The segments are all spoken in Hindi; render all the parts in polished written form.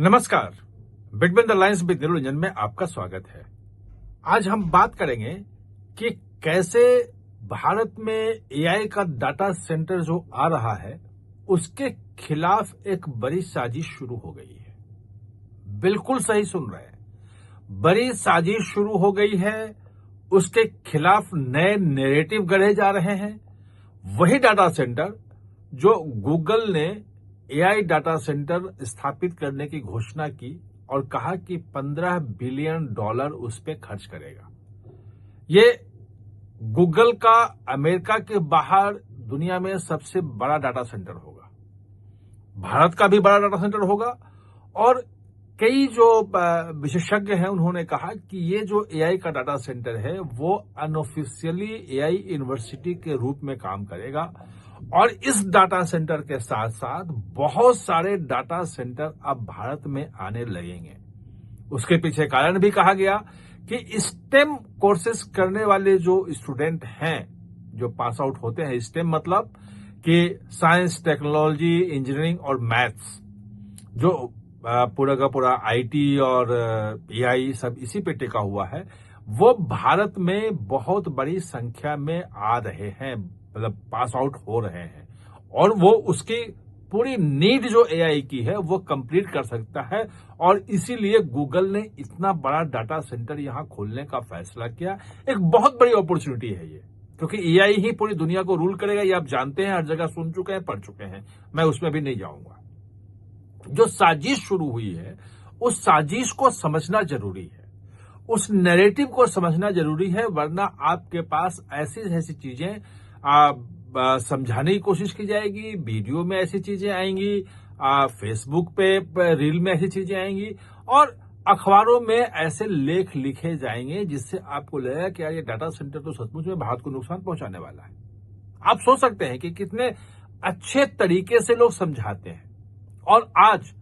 नमस्कार, between the lines with Niranjan में आपका स्वागत है। आज हम बात करेंगे कि कैसे भारत में एआई का डाटा सेंटर जो आ रहा है उसके खिलाफ एक बड़ी साजिश शुरू हो गई है। बिल्कुल सही सुन रहे हैं, बड़ी साजिश शुरू हो गई है। उसके खिलाफ नए नैरेटिव गढ़े जा रहे हैं। वही डाटा सेंटर जो गूगल ने एआई डाटा सेंटर स्थापित करने की घोषणा की और कहा कि $15 बिलियन उस पे खर्च करेगा। ये गूगल का अमेरिका के बाहर दुनिया में सबसे बड़ा डाटा सेंटर होगा, भारत का भी बड़ा डाटा सेंटर होगा। और कई जो विशेषज्ञ हैं उन्होंने कहा कि ये जो एआई का डाटा सेंटर है वो अनऑफिशियली एआई यूनिवर्सिटी के रूप में काम करेगा और इस डाटा सेंटर के साथ साथ बहुत सारे डाटा सेंटर अब भारत में आने लगेंगे। उसके पीछे कारण भी कहा गया कि स्टेम कोर्सेज करने वाले जो स्टूडेंट हैं, जो पास आउट होते हैं, स्टेम मतलब कि साइंस, टेक्नोलॉजी, इंजीनियरिंग और मैथ्स, जो पूरा का पूरा आईटी और एआई सब इसी पे टिका हुआ है, वो भारत में बहुत बड़ी संख्या में आ रहे हैं, मतलब पास आउट हो रहे हैं और वो उसकी पूरी नीड जो एआई की है वो कंप्लीट कर सकता है। और इसीलिए गूगल ने इतना बड़ा डाटा सेंटर यहां खोलने का फैसला किया। एक बहुत बड़ी अपॉर्चुनिटी है ये, क्योंकि एआई ही पूरी दुनिया को रूल करेगा। ये आप जानते हैं, हर जगह सुन चुके हैं, पढ़ चुके हैं, मैं उसमें भी नहीं जाऊंगा। जो साजिश शुरू हुई है उस साजिश को समझना जरूरी है, उस नैरेटिव को समझना जरूरी है, वरना आपके पास ऐसी ऐसी चीजें समझाने की कोशिश की जाएगी, वीडियो में ऐसी चीजें आएंगी, फेसबुक पे रील में ऐसी चीजें आएंगी और अखबारों में ऐसे लेख लिखे जाएंगे जिससे आपको लगेगा कि यार ये डाटा सेंटर तो सचमुच में भारत को नुकसान पहुंचाने वाला है। आप सोच सकते हैं कि कितने अच्छे तरीके से लोग समझाते हैं। और आज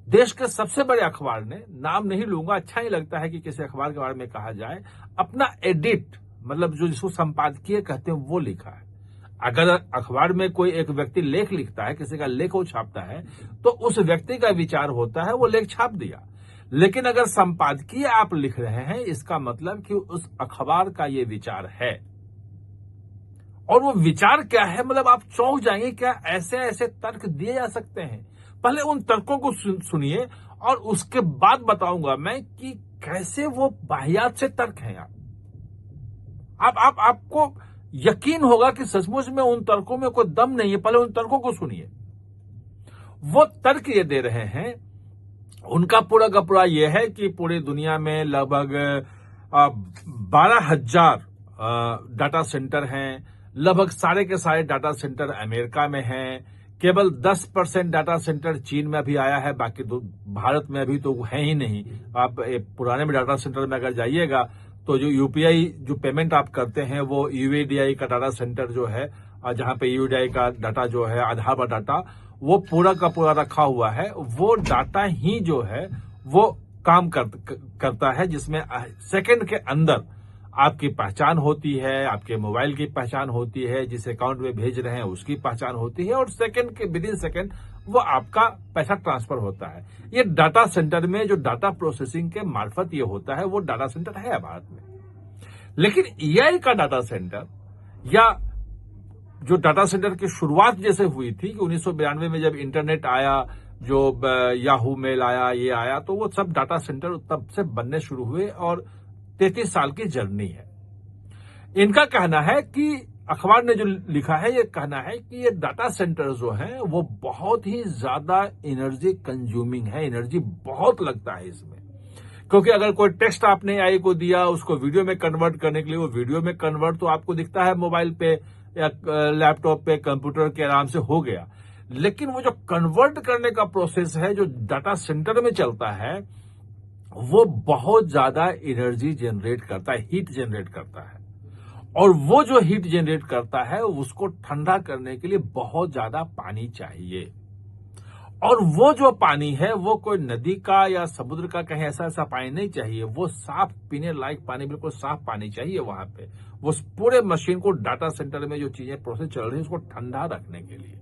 देश के सबसे बड़े अखबार ने, नाम नहीं लूंगा, अच्छा ही लगता है कि किसी अखबार के बारे में कहा जाए, अपना एडिट मतलब जो जिसको संपादकीय कहते हैं वो लिखा है। अगर अखबार में कोई एक व्यक्ति लेख लिखता है, किसी का लेख वो छापता है, तो उस व्यक्ति का विचार होता है वो लेख छाप दिया। लेकिन अगर संपादकीय आप लिख रहे हैं, इसका मतलब कि उस अखबार का ये विचार है। और वो विचार क्या है, मतलब आप चौंक जाएंगे, क्या ऐसे ऐसे तर्क दिए जा सकते हैं। पहले उन तर्कों को सुनिए और उसके बाद बताऊंगा मैं कि कैसे वो वाहियात से तर्क हैं। आपको यकीन होगा कि सचमुच में उन तर्कों में कोई दम नहीं है। पहले उन तर्कों को सुनिए। वो तर्क ये दे रहे हैं, उनका पूरा का पूरा ये है कि पूरी दुनिया में लगभग 12,000 डाटा सेंटर हैं। लगभग सारे के सारे डाटा सेंटर अमेरिका में हैं। केवल 10% डाटा सेंटर चीन में अभी आया है, बाकी भारत में अभी तो है ही नहीं। आप पुराने में डाटा सेंटर में अगर जाइएगा तो जो यूपीआई जो पेमेंट आप करते हैं वो यूआईडीआई का डाटा सेंटर जो है, जहां पे यूआईडीआई का डाटा जो है, आधार का डाटा, वो पूरा का पूरा रखा हुआ है। वो डाटा ही जो है वो काम करता है, जिसमें सेकंड के अंदर आपकी पहचान होती है, आपके मोबाइल की पहचान होती है, जिस अकाउंट में भेज रहे हैं उसकी पहचान होती है, और सेकंड के विदिन सेकंड वो आपका पैसा ट्रांसफर होता है। ये डाटा सेंटर में जो डाटा प्रोसेसिंग के मार्फत ये होता है, वो डाटा सेंटर है भारत में। लेकिन एआई का डाटा सेंटर, या जो डाटा सेंटर की शुरुआत जैसे हुई थी कि 1992 में जब इंटरनेट आया, जो याहू मेल आया, ये आया, तो वो सब डाटा सेंटर तब से बनने शुरू हुए और 33 साल की जर्नी है। इनका कहना है कि अखबार ने जो लिखा है, ये कहना है कि ये डाटा सेंटर जो है वो बहुत ही ज्यादा एनर्जी कंज्यूमिंग है, एनर्जी बहुत लगता है इसमें। क्योंकि अगर कोई टेक्स्ट आपने एआई को दिया, उसको वीडियो में कन्वर्ट करने के लिए, वो वीडियो में कन्वर्ट तो आपको दिखता है मोबाइल पे या लैपटॉप पे, कंप्यूटर के आराम से हो गया। लेकिन वो जो कन्वर्ट करने का प्रोसेस है जो डाटा सेंटर में चलता है, वो बहुत ज्यादा एनर्जी जनरेट करता है, हीट जनरेट करता है। और वो जो हीट जनरेट करता है उसको ठंडा करने के लिए बहुत ज्यादा पानी चाहिए। और वो जो पानी है वो कोई नदी का या समुद्र का कहीं ऐसा ऐसा पानी नहीं चाहिए, वो साफ पीने लायक पानी, बिल्कुल साफ पानी चाहिए वहां पे। वो पूरे मशीन को, डाटा सेंटर में जो चीजें प्रोसेस चल रही है उसको ठंडा रखने के लिए।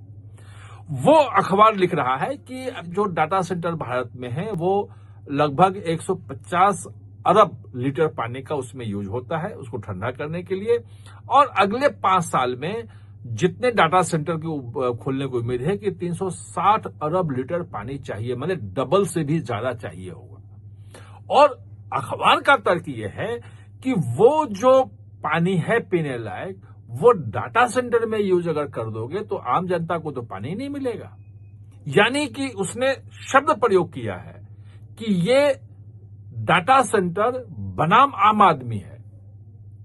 वो अखबार लिख रहा है कि अब जो डाटा सेंटर भारत में है वो लगभग 150 अरब लीटर पानी का उसमें यूज होता है उसको ठंडा करने के लिए, और अगले 5 साल में जितने डाटा सेंटर के खोलने की उम्मीद है कि 360 अरब लीटर पानी चाहिए, मतलब डबल से भी ज्यादा चाहिए होगा। और अखबार का तर्क यह है कि वो जो पानी है पीने लायक, वो डाटा सेंटर में यूज अगर कर दोगे तो आम जनता को तो पानी नहीं मिलेगा। यानी कि उसने शब्द प्रयोग किया है कि ये डाटा सेंटर बनाम आम आदमी है,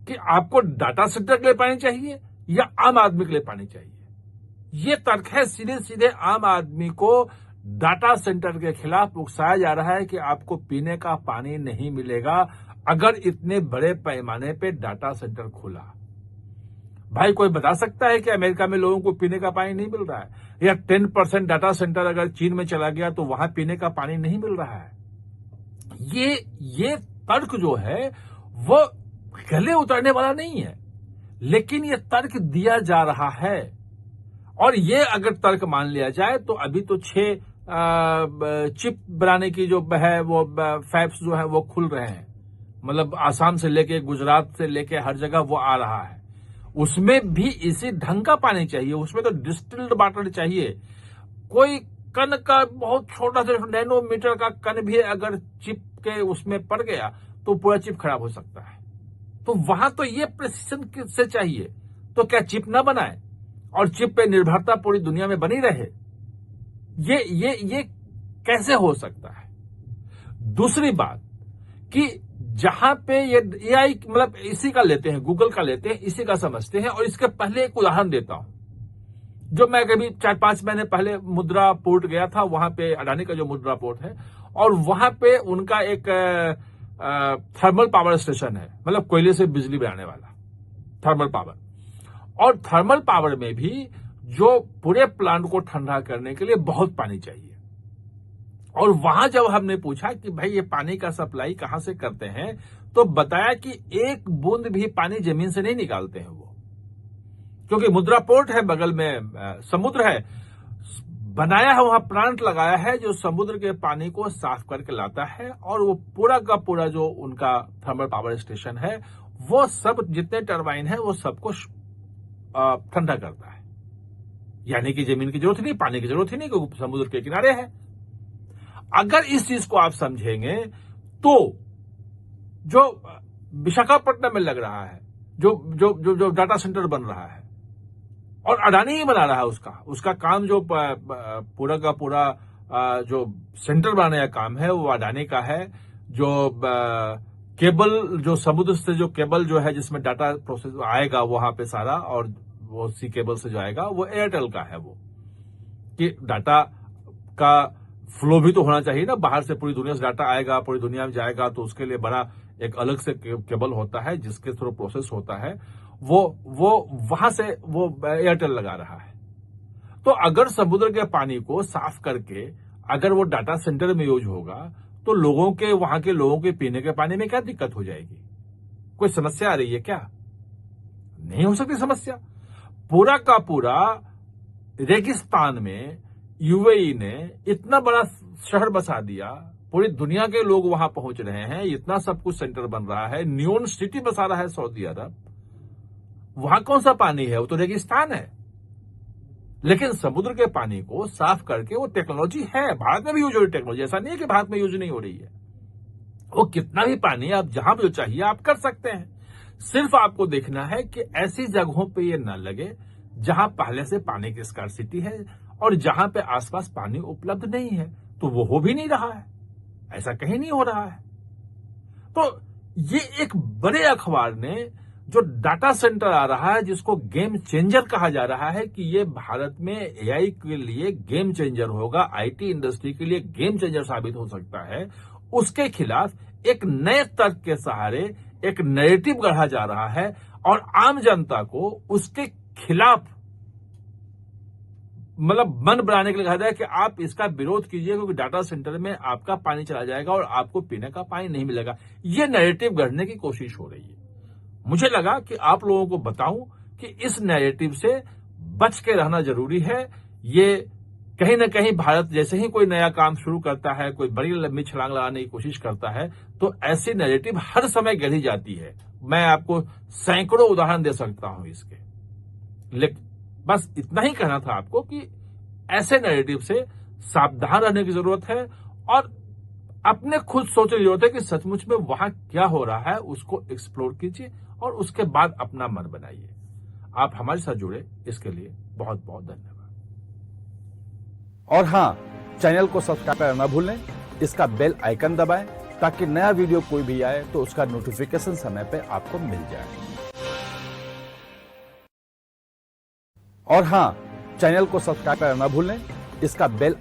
कि आपको डाटा सेंटर के लिए पानी चाहिए या आम आदमी के लिए पानी चाहिए। ये तर्क है, सीधे सीधे आम आदमी को डाटा सेंटर के खिलाफ उकसाया जा रहा है कि आपको पीने का पानी नहीं मिलेगा अगर इतने बड़े पैमाने पे डाटा सेंटर खुला। भाई कोई बता सकता है कि अमेरिका में लोगों को पीने का पानी नहीं मिल रहा है, या 10% डाटा सेंटर अगर चीन में चला गया तो वहां पीने का पानी नहीं मिल रहा है। ये तर्क जो है वो गले उतरने वाला नहीं है, लेकिन ये तर्क दिया जा रहा है। और ये अगर तर्क मान लिया जाए तो अभी तो 6 चिप बनाने की जो है वो फैब्स जो है वो खुल रहे हैं, मतलब आसाम से लेके गुजरात से लेके हर जगह वो आ रहा है। उसमें भी इसी ढंग का पानी चाहिए, उसमें तो डिस्टिल्ड वाटर चाहिए। कोई कण का बहुत छोटा सा नैनोमीटर का कण भी अगर चिप के उसमें पड़ गया तो पूरा चिप खराब हो सकता है। तो वहां तो ये प्रिसिजन से चाहिए, तो क्या चिप ना बनाए और चिप पे निर्भरता पूरी दुनिया में बनी रहे? ये कैसे हो सकता है? दूसरी बात कि जहां पे ये एआई, मतलब इसी का लेते हैं, गूगल का लेते हैं, इसी का समझते हैं। और इसके पहले एक उदाहरण देता हूं, जो मैं कभी 4-5 महीने पहले मुद्रा पोर्ट गया था, वहां पे अडानी का जो मुद्रा पोर्ट है, और वहां पे उनका एक थर्मल पावर स्टेशन है, मतलब कोयले से बिजली बनाने वाला थर्मल पावर। और थर्मल पावर में भी जो पूरे प्लांट को ठंडा करने के लिए बहुत पानी चाहिए। और वहां जब हमने पूछा कि भाई ये पानी का सप्लाई कहां से करते हैं, तो बताया कि एक बूंद भी पानी जमीन से नहीं निकालते हैं वो, क्योंकि मुद्रा पोर्ट है, बगल में समुद्र है, बनाया है वहां प्लांट लगाया है जो समुद्र के पानी को साफ करके लाता है, और वो पूरा का पूरा जो उनका थर्मल पावर स्टेशन है वो सब जितने टरबाइन है वो सबको ठंडा करता है। यानी कि जमीन की जरूरत नहीं, पानी की जरूरत ही नहीं, क्योंकि समुद्र के किनारे है। अगर इस चीज को आप समझेंगे तो जो विशाखापट्टनम में लग रहा है, जो डाटा सेंटर बन रहा है, और अडानी ही बना रहा है, उसका काम जो पूरा का पूरा जो सेंटर बनाने का काम है वो अडानी का है। जो केबल, जो समुद्र से जो केबल जो है जिसमें डाटा प्रोसेस आएगा वहां पे सारा, और वो सी केबल से जो आएगा वो एयरटेल का है। वो कि डाटा का फ्लो भी तो होना चाहिए ना, बाहर से पूरी दुनिया से डाटा आएगा, पूरी दुनिया में जाएगा, तो उसके लिए बड़ा एक अलग से केबल होता है जिसके थ्रू प्रोसेस होता है। वो वहां से वो एयरटेल लगा रहा है। तो अगर समुद्र के पानी को साफ करके अगर वो डाटा सेंटर में यूज होगा तो लोगों के, वहां के लोगों के पीने के पानी में क्या दिक्कत हो जाएगी? कोई समस्या आ रही है क्या? नहीं हो सकती समस्या। पूरा का पूरा रेगिस्तान में यूएई ने इतना बड़ा शहर बसा दिया, पूरी दुनिया के लोग वहां पहुंच रहे हैं, इतना सब कुछ सेंटर बन रहा है, न्यून सिटी बसा रहा है सऊदी अरब। वहां कौन सा पानी है? वो तो रेगिस्तान है। लेकिन समुद्र के पानी को साफ करके वो टेक्नोलॉजी है, भारत में भी यूज हो रही टेक्नोलॉजी, ऐसा नहीं है कि भारत में यूज नहीं हो रही है। वो कितना भी पानी आप जहां भी जो चाहिए आप कर सकते हैं। सिर्फ आपको देखना है कि ऐसी जगहों पे ये न लगे जहां पहले से पानी की स्कार्सिटी है और जहां पे आसपास पानी उपलब्ध नहीं है, तो वो हो भी नहीं रहा है, ऐसा कहीं नहीं हो रहा है। तो ये एक बड़े अखबार ने जो डाटा सेंटर आ रहा है, जिसको गेम चेंजर कहा जा रहा है कि ये भारत में एआई के लिए गेम चेंजर होगा, आईटी इंडस्ट्री के लिए गेम चेंजर साबित हो सकता है, उसके खिलाफ एक नए तर्क के सहारे एक नैरेटिव गढ़ा जा रहा है और आम जनता को उसके खिलाफ मतलब मन बनाने के लिए कहा जाए कि आप इसका विरोध कीजिए, क्योंकि डाटा सेंटर में आपका पानी चला जाएगा और आपको पीने का पानी नहीं मिलेगा। ये नैरेटिव गढ़ने की कोशिश हो रही है। मुझे लगा कि आप लोगों को बताऊं कि इस नैरेटिव से बच के रहना जरूरी है। ये कहीं ना कहीं भारत जैसे ही कोई नया काम शुरू करता है, कोई बड़ी लंबी छलांग लगाने की कोशिश करता है, तो ऐसी नैरेटिव हर समय गढ़ी जाती है। मैं आपको सैकड़ों उदाहरण दे सकता हूं इसके। लेकिन बस इतना ही कहना था आपको कि ऐसे नैरेटिव से सावधान रहने की जरूरत है और अपने खुद सोचने की जरूरत है कि सचमुच में वहां क्या हो रहा है, उसको एक्सप्लोर कीजिए और उसके बाद अपना मन बनाइए। आप हमारे साथ जुड़े, इसके लिए बहुत बहुत धन्यवाद। और हां, चैनल को सब्सक्राइब करना ना भूलें, इसका बेल आइकन दबाएं ताकि नया वीडियो कोई भी आए तो उसका नोटिफिकेशन समय पे आपको मिल जाए। और हां, चैनल को सब्सक्राइब करना ना भूलें, इसका बेल